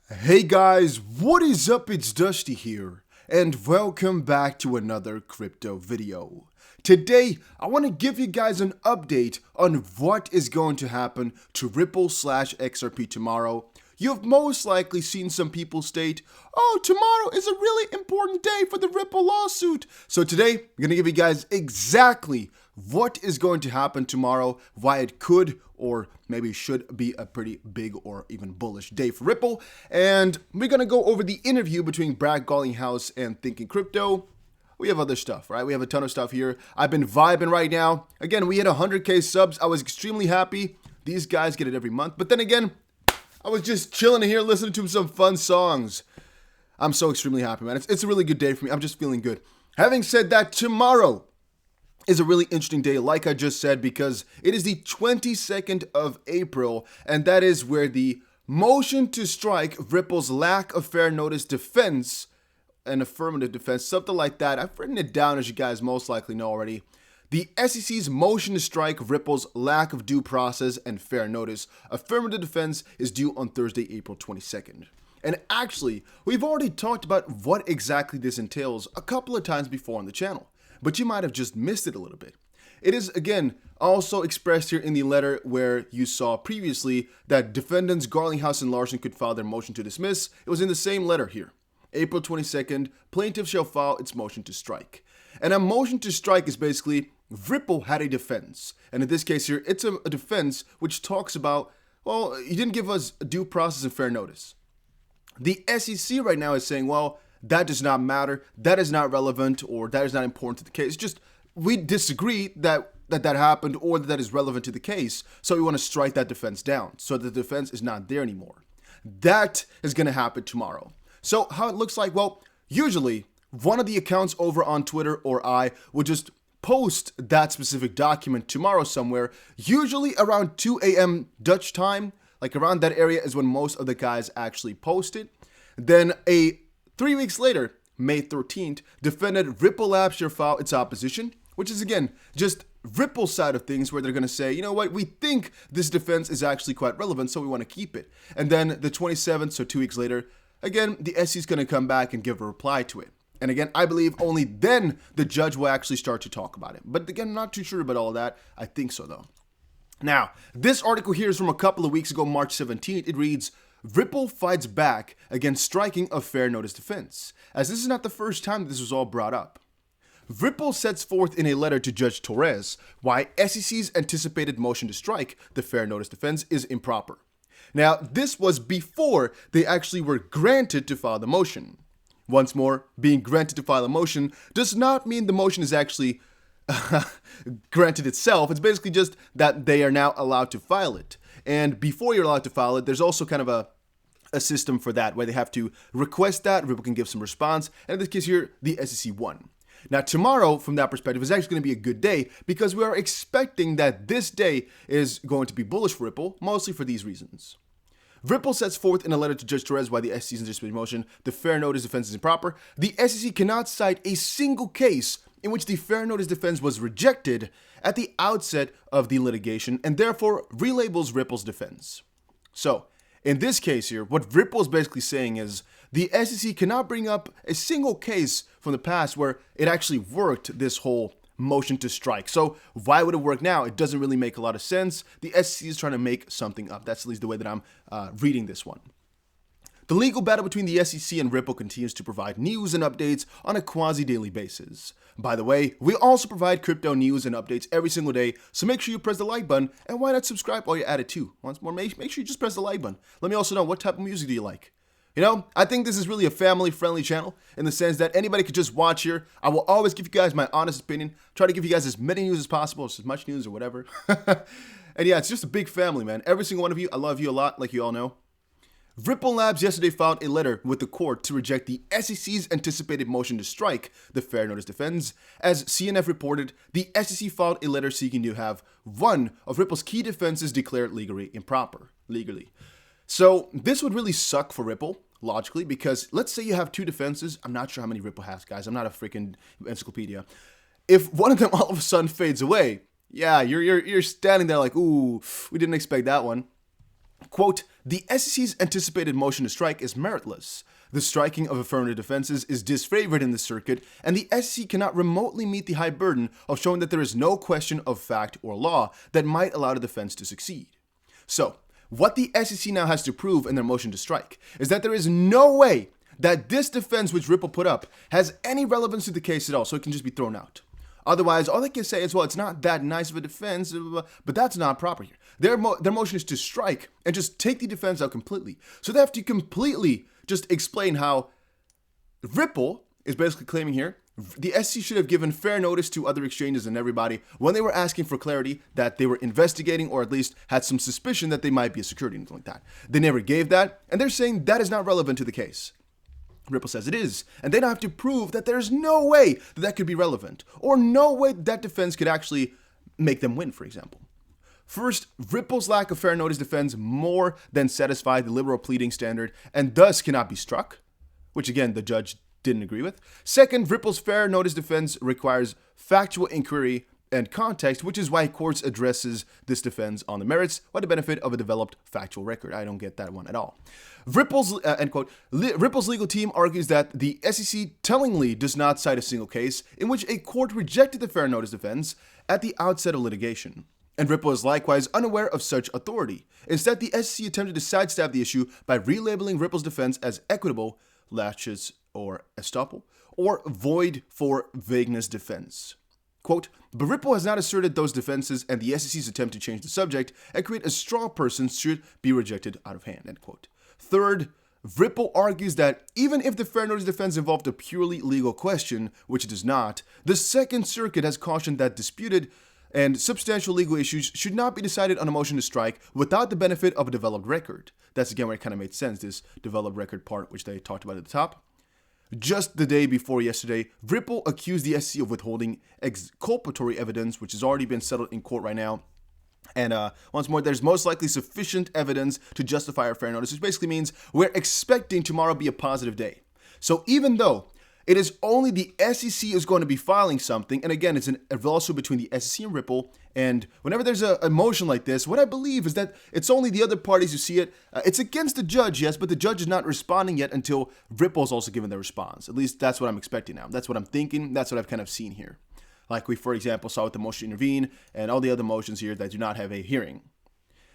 Hey guys, what is up? It's Dusty here, and welcome back to another crypto video. Today, I want to give you guys an update on what is going to happen to Ripple/XRP tomorrow. You've most likely seen some people state, oh, tomorrow is a really important day for the Ripple lawsuit. So today, I'm going to give you guys exactly what is going to happen tomorrow, why it could or maybe should be a pretty big or even bullish day for Ripple. And we're going to go over the interview between Garlinghouse and Thinking Crypto. We have other stuff, right? We have a ton of stuff here. I've been vibing right now. Again, we hit 100K subs. I was extremely happy. These guys get it every month. But then again, I was just chilling here listening to some fun songs. I'm so extremely happy, man. It's a really good day for me. I'm just feeling good. Having said that, tomorrow is a really interesting day, like I just said, because it is the 22nd of April, and that is where the motion to strike Ripple's lack of fair notice defense, an affirmative defense, something like that. I've written it down, as you guys most likely know already. The SEC's motion to strike Ripple's lack of due process and fair notice affirmative defense is due on Thursday, April 22nd. And actually, we've already talked about what exactly this entails a couple of times before on the channel, but you might have just missed it a little bit. It is, again, also expressed here in the letter where you saw previously that defendants Garlinghouse and Larson could file their motion to dismiss. It was in the same letter here. April 22nd, plaintiff shall file its motion to strike. And a motion to strike is basically Ripple had a defense. And in this case here, it's a defense which talks about, well, you didn't give us due process and fair notice. The SEC right now is saying, well, that does not matter, that is not relevant, or that is not important to the case. Just, we disagree that happened or that is relevant to the case, so we want to strike that defense down, so the defense is not there anymore. That is going to happen tomorrow. So how it looks like, well, usually one of the accounts over on Twitter or I would just post that specific document tomorrow somewhere, usually around 2 a.m. Dutch time, like around that area is when most of the guys actually post it. Then 3 weeks later, May 13th, defendant Ripple Labs shall file its opposition, which is again, just Ripple's side of things where they're going to say, you know what, we think this defense is actually quite relevant, so we want to keep it. And then the 27th, so 2 weeks later, again, the SEC is going to come back and give a reply to it. And again, I believe only then the judge will actually start to talk about it. But again, I'm not too sure about all that. I think so, though. Now, this article here is from a couple of weeks ago, March 17th. It reads, Ripple fights back against striking of fair notice defense, as this is not the first time that this was all brought up. Ripple sets forth in a letter to Judge Torres why SEC's anticipated motion to strike the fair notice defense is improper. Now, this was before they actually were granted to file the motion. Once more, being granted to file a motion does not mean the motion is actually granted itself. It's basically just that they are now allowed to file it. And before you're allowed to file it, there's also kind of a system for that where they have to request that, Ripple can give some response, and in this case here, the SEC won. Now tomorrow, from that perspective, is actually going to be a good day because we are expecting that this day is going to be bullish for Ripple, mostly for these reasons. Ripple sets forth in a letter to Judge Torres why the SEC's anticipated motion, the fair notice defense is improper. The SEC cannot cite a single case in which the fair notice defense was rejected at the outset of the litigation and therefore relabels Ripple's defense. So, in this case here, what Ripple is basically saying is the SEC cannot bring up a single case from the past where it actually worked, this whole motion to strike. So why would it work now? It doesn't really make a lot of sense. The SEC is trying to make something up. That's at least the way that I'm reading this one. The legal battle between the SEC and Ripple continues to provide news and updates on a quasi-daily basis. By the way, we also provide crypto news and updates every single day, so make sure you press the like button, and why not subscribe while you're at it too? Once more, make sure you just press the like button. Let me also know, what type of music do you like? You know, I think this is really a family-friendly channel in the sense that anybody could just watch here. I will always give you guys my honest opinion, try to give you guys as many news as possible, as much news or whatever. And yeah, it's just a big family, man. Every single one of you, I love you a lot, like you all know. Ripple Labs yesterday filed a letter with the court to reject the SEC's anticipated motion to strike the fair notice defense. As CNF reported, the SEC filed a letter seeking to have one of Ripple's key defenses declared legally improper. So this would really suck for Ripple, logically, because let's say you have two defenses. I'm not sure how many Ripple has, guys. I'm not a freaking encyclopedia. If one of them all of a sudden fades away, yeah, you're standing there like, ooh, we didn't expect that one. Quote, the SEC's anticipated motion to strike is meritless. The striking of affirmative defenses is disfavored in the circuit, and the SEC cannot remotely meet the high burden of showing that there is no question of fact or law that might allow the defense to succeed. So, what the SEC now has to prove in their motion to strike is that there is no way that this defense which Ripple put up has any relevance to the case at all, so it can just be thrown out. Otherwise, all they can say is, well, it's not that nice of a defense, but that's not proper here. Their motion is to strike and just take the defense out completely. So they have to completely just explain how Ripple is basically claiming here the SEC should have given fair notice to other exchanges and everybody when they were asking for clarity that they were investigating or at least had some suspicion that they might be a security, anything like that. They never gave that, and they're saying that is not relevant to the case. Ripple says it is, and they now have to prove that there's no way that that could be relevant, or no way that defense could actually make them win, for example. First, Ripple's lack of fair notice defense more than satisfied the liberal pleading standard and thus cannot be struck, which again, the judge didn't agree with. Second, Ripple's fair notice defense requires factual inquiry and context, which is why courts addresses this defense on the merits or the benefit of a developed factual record. I don't get that one at all. Ripple's, end quote, Ripple's legal team argues that the SEC tellingly does not cite a single case in which a court rejected the fair notice defense at the outset of litigation. And Ripple is likewise unaware of such authority. Instead, the SEC attempted to sidestep the issue by relabeling Ripple's defense as equitable, laches or estoppel, or void for vagueness defense. Quote, but Ripple has not asserted those defenses, and the SEC's attempt to change the subject and create a straw person should be rejected out of hand, end quote. Third, Ripple argues that even if the fair notice defense involved a purely legal question, which it does not, the Second Circuit has cautioned that disputed and substantial legal issues should not be decided on a motion to strike without the benefit of a developed record. That's again where it kind of made sense, this developed record part, which they talked about at the top. Just the day before yesterday, Ripple accused the SEC of withholding exculpatory evidence, which has already been settled in court right now. And once more, there's most likely sufficient evidence to justify our fair notice, which basically means we're expecting tomorrow to be a positive day. So even though it is only the SEC is going to be filing something, and again, it's a lawsuit between the SEC and Ripple, and whenever there's a motion like this, what I believe is that it's only the other parties who see it. It's against the judge, yes, but the judge is not responding yet until Ripple's also given their response. At least that's what I'm expecting now. That's what I'm thinking. That's what I've kind of seen here. Like we, for example, saw with the motion to intervene and all the other motions here that do not have a hearing.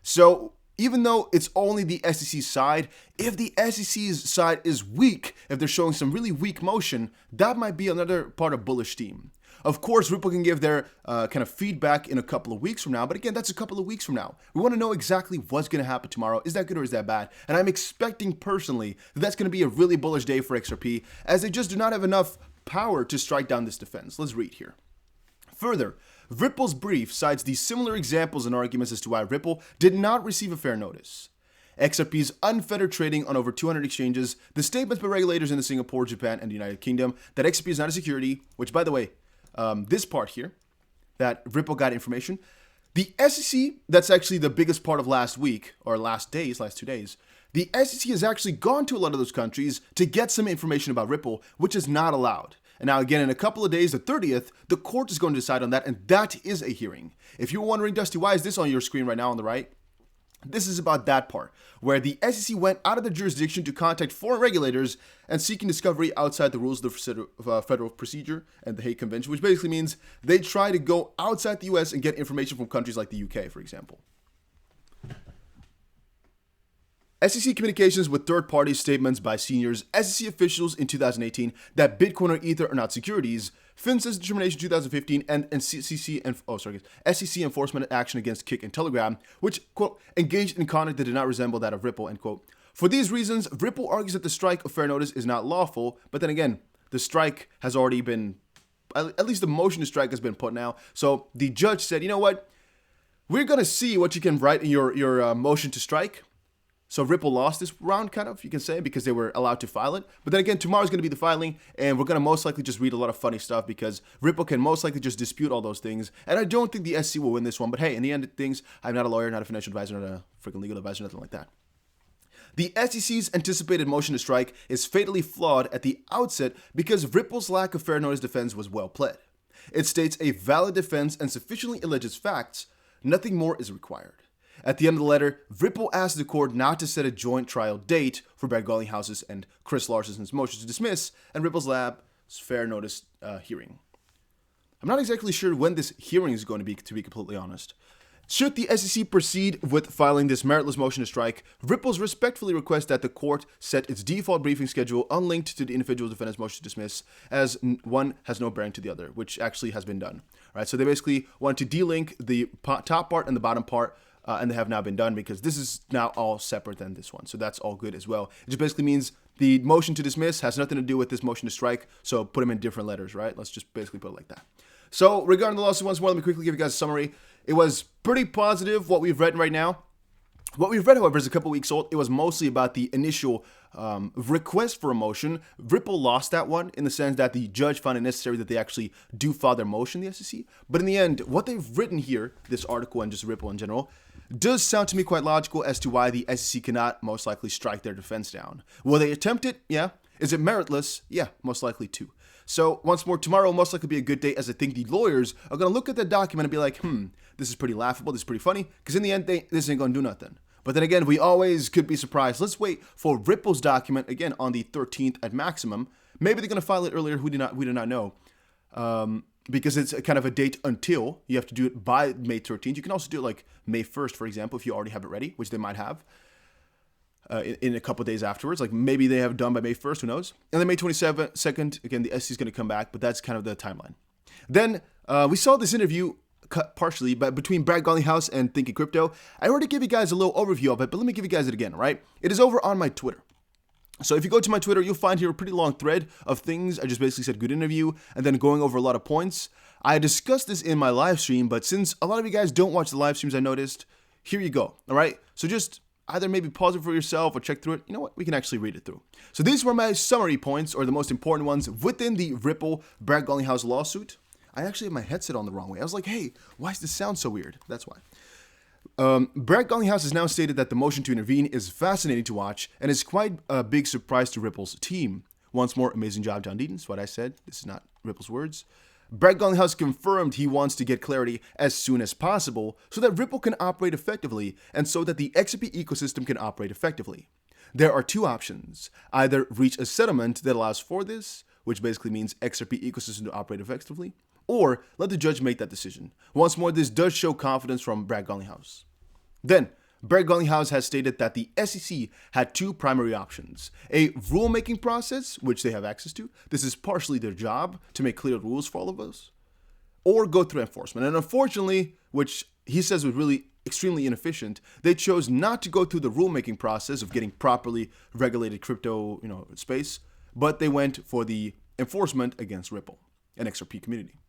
So even though it's only the SEC's side, if the SEC's side is weak, if they're showing some really weak motion, that might be another part of bullish steam. Of course, Ripple can give their kind of feedback in a couple of weeks from now, but again, that's a couple of weeks from now. We want to know exactly what's going to happen tomorrow. Is that good or is that bad? And I'm expecting personally that that's going to be a really bullish day for XRP, as they just do not have enough power to strike down this defense. Let's read here. Further, Ripple's brief cites these similar examples and arguments as to why Ripple did not receive a fair notice. XRP's unfettered trading on over 200 exchanges, the statements by regulators in Singapore, Japan, and the United Kingdom that XRP is not a security, which, by the way, this part here, that Ripple got information, the SEC, that's actually the biggest part of last week, or last 2 days, the SEC has actually gone to a lot of those countries to get some information about Ripple, which is not allowed. And now again, in a couple of days, the 30th, the court is going to decide on that, and that is a hearing. If you're wondering, Dusty, why is this on your screen right now on the right? This is about that part, where the SEC went out of the jurisdiction to contact foreign regulators and seeking discovery outside the rules of the federal procedure and the Hague Convention, which basically means they try to go outside the US and get information from countries like the UK, for example. SEC communications with third-party statements by seniors SEC officials in 2018 that Bitcoin or Ether are not securities, FinCEN's determination 2015, and SEC enforcement action against Kik and Telegram, which, quote, engaged in conduct that did not resemble that of Ripple, end quote. For these reasons, Ripple argues that the strike of fair notice is not lawful, but then again, the strike has already been, at least the motion to strike has been put now, so the judge said, you know what, we're going to see what you can write in your motion to strike. So Ripple lost this round, kind of, you can say, because they were allowed to file it. But then again, tomorrow's going to be the filing, and we're going to most likely just read a lot of funny stuff because Ripple can most likely just dispute all those things. And I don't think the SEC will win this one. But hey, in the end of things, I'm not a lawyer, not a financial advisor, not a freaking legal advisor, nothing like that. The SEC's anticipated motion to strike is fatally flawed at the outset because Ripple's lack of fair notice defense was well pled. It states a valid defense and sufficiently alleges facts. Nothing more is required. At the end of the letter, Ripple asked the court not to set a joint trial date for Brad Garlinghouse's and Chris Larson's motion to dismiss and Ripple's Lab's fair notice hearing. I'm not exactly sure when this hearing is going to be completely honest. Should the SEC proceed with filing this meritless motion to strike, Ripple's respectfully request that the court set its default briefing schedule unlinked to the individual defendant's motion to dismiss, as one has no bearing to the other, which actually has been done. Right? So they basically want to delink the top part and the bottom part, and they have now been done because this is now all separate than this one. So that's all good as well. It just basically means the motion to dismiss has nothing to do with this motion to strike, so put them in different letters, right? Let's just basically put it like that. So regarding the lawsuit once more, let me quickly give you guys a summary. It was pretty positive what we've read right now. What we've read, however, is a couple weeks old. It was mostly about the initial request for a motion. Ripple lost that one in the sense that the judge found it necessary that they actually do file their motion, the SEC. But in the end, what they've written here, this article and just Ripple in general, does sound to me quite logical as to why the SEC cannot most likely strike their defense down. Will they attempt it? Yeah. Is it meritless? Yeah, most likely too. So once more, tomorrow will most likely be a good day, as I think the lawyers are going to look at the document and be like, this is pretty laughable, this is pretty funny, because in the end, this ain't going to do nothing. But then again, we always could be surprised. Let's wait for Ripple's document, again, on the 13th at maximum. Maybe they're going to file it earlier, we do not know. Because it's kind of a date until, you have to do it by May 13th. You can also do it like May 1st, for example, if you already have it ready, which they might have. In a couple days afterwards, like maybe they have it done by May 1st, who knows? And then May 22nd, again, the SEC is going to come back, but that's kind of the timeline. Then we saw this interview cut partially between Brad Garlinghouse and Thinking Crypto. I already gave you guys a little overview of it, but let me give you guys it again, all right? It is over on my Twitter. So if you go to my Twitter, you'll find here a pretty long thread of things. I just basically said good interview and then going over a lot of points. I discussed this in my live stream, but since a lot of you guys don't watch the live streams, I noticed, here you go, all right? So just either maybe pause it for yourself or check through it. You know what? We can actually read it through. So these were my summary points, or the most important ones within the Ripple Brad Garlinghouse lawsuit. I actually have my headset on the wrong way. I was like, hey, why does this sound so weird? That's why. Brad Garlinghouse has now stated that the motion to intervene is fascinating to watch and is quite a big surprise to Ripple's team. Once more, amazing job, John Deaton. That's what I said. This is not Ripple's words. Brad Garlinghouse confirmed he wants to get clarity as soon as possible so that Ripple can operate effectively and so that the XRP ecosystem can operate effectively. There are two options. Either reach a settlement that allows for this, which basically means XRP ecosystem to operate effectively, or let the judge make that decision. Once more, this does show confidence from Brad Garlinghouse. Then, Brad Garlinghouse has stated that the SEC had two primary options. A rulemaking process, which they have access to. This is partially their job, to make clear rules for all of us. Or go through enforcement. And unfortunately, which he says was really extremely inefficient, they chose not to go through the rulemaking process of getting properly regulated crypto space, but they went for the enforcement against Ripple and XRP community.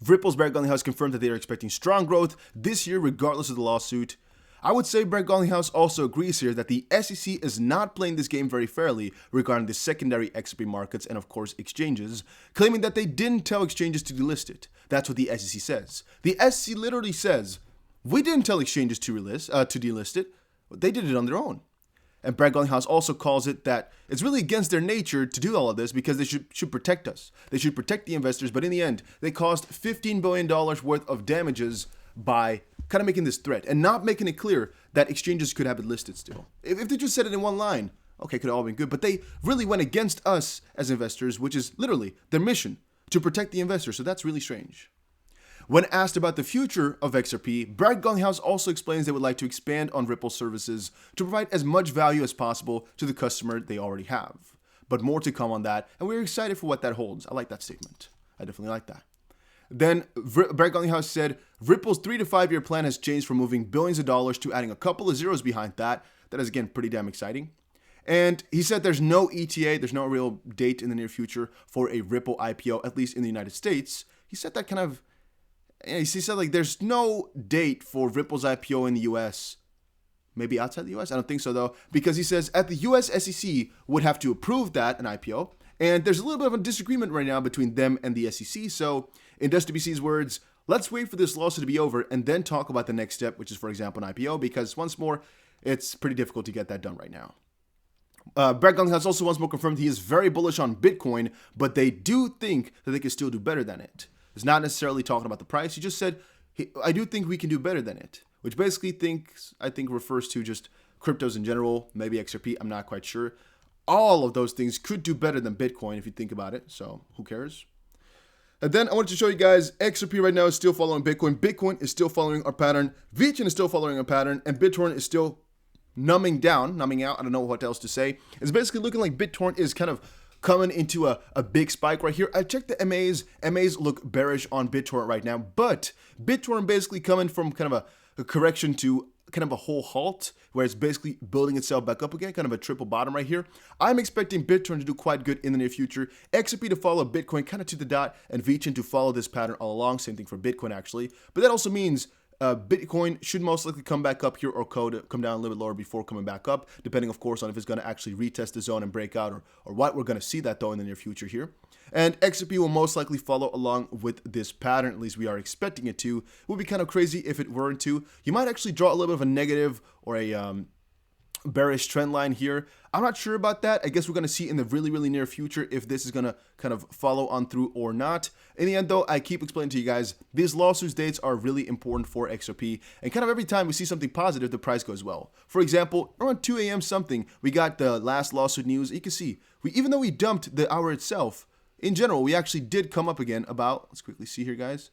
Ripple's Brad Garlinghouse confirmed that they are expecting strong growth this year regardless of the lawsuit. I would say Brad Garlinghouse also agrees here that the SEC is not playing this game very fairly regarding the secondary XRP markets and, of course, exchanges, claiming that they didn't tell exchanges to delist it. That's what the SEC says. The SEC literally says, we didn't tell exchanges to delist it. They did it on their own. And Brad Garlinghouse also calls it that it's really against their nature to do all of this because they should protect us. They should protect the investors, but in the end, they caused $15 billion worth of damages by kind of making this threat and not making it clear that exchanges could have it listed still. If they just said it in one line, okay, could have all been good, but they really went against us as investors, which is literally their mission, to protect the investor, so that's really strange. When asked about the future of XRP, Brad Garlinghouse also explains they would like to expand on Ripple services to provide as much value as possible to the customer they already have. But more to come on that, and we're excited for what that holds. I like that statement. I definitely like that. Then Brad Garlinghouse said, Ripple's 3 to 5 year plan has changed from moving billions of dollars to adding a couple of zeros behind that. That is, again, pretty damn exciting. And he said there's no ETA, there's no real date in the near future for a Ripple IPO, at least in the United States. He said that kind of, he said like there's no date for Ripple's IPO in the US. Maybe outside the US? I don't think so though, because he says at the US SEC would have to approve that, an IPO. And there's a little bit of a disagreement right now between them and the SEC. So in Dusty BC's words, let's wait for this lawsuit to be over and then talk about the next step, which is, for example, an IPO, because once more, it's pretty difficult to get that done right now. Brad Garlinghouse also once more confirmed he is very bullish on Bitcoin, but they do think that they can still do better than it. It's not necessarily talking about the price. He just said, I do think we can do better than it. which basically I think refers to just cryptos in general, maybe XRP, I'm not quite sure. All of those things could do better than Bitcoin if you think about it, so who cares? And then I wanted to show you guys, XRP right now is still following Bitcoin. Bitcoin is still following our pattern. VeChain is still following our pattern. And BitTorrent is still numbing out. I don't know what else to say. It's basically looking like BitTorrent is kind of coming into a big spike right here. I checked the MAs. MAs look bearish on BitTorrent right now. But BitTorrent basically coming from kind of a correction to kind of a whole halt, where it's basically building itself back up again, kind of a triple bottom right here. I'm expecting BitTorrent to do quite good in the near future, XRP to follow Bitcoin kind of to the dot, and VeChain to follow this pattern all along. Same thing for Bitcoin actually, but that also means Bitcoin should most likely come back up here or come down a little bit lower before coming back up, depending of course on if it's going to actually retest the zone and break out, or what. We're going to see that though in the near future here. And XRP will most likely follow along with this pattern, at least we are expecting it to. It would be kind of crazy if it weren't to. You might actually draw a little bit of a negative or a bearish trend line here. I'm not sure about that. I guess we're going to see in the really near future if this is going to kind of follow on through or not. In the end though, I keep explaining to you guys, these lawsuit dates are really important for XRP, and kind of every time we see something positive, the price goes well. For example, around 2 a.m. something, we got the last lawsuit news. You can see, even though we dumped the hour itself, in general, we actually did come up again about, let's quickly see here guys,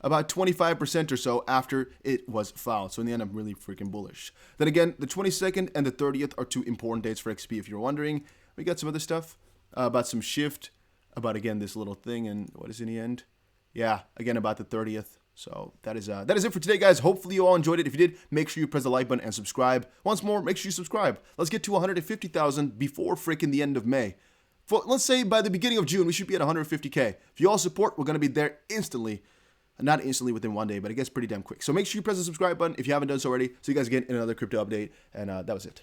about 25% or so after it was filed. So in the end, I'm really freaking bullish. Then again, the 22nd and the 30th are two important dates for XP if you're wondering. We got some other stuff about some shift, about again this little thing, and what is in the end? Yeah, again about the 30th. So that is it for today, guys. Hopefully you all enjoyed it. If you did, make sure you press the like button and subscribe. Once more, make sure you subscribe. Let's get to 150,000 before freaking the end of May. Let's say by the beginning of June, we should be at 150K. If you all support, we're going to be there instantly. Not instantly within 1 day, but it gets pretty damn quick. So make sure you press the subscribe button if you haven't done so already. See you guys again in another crypto update. And that was it.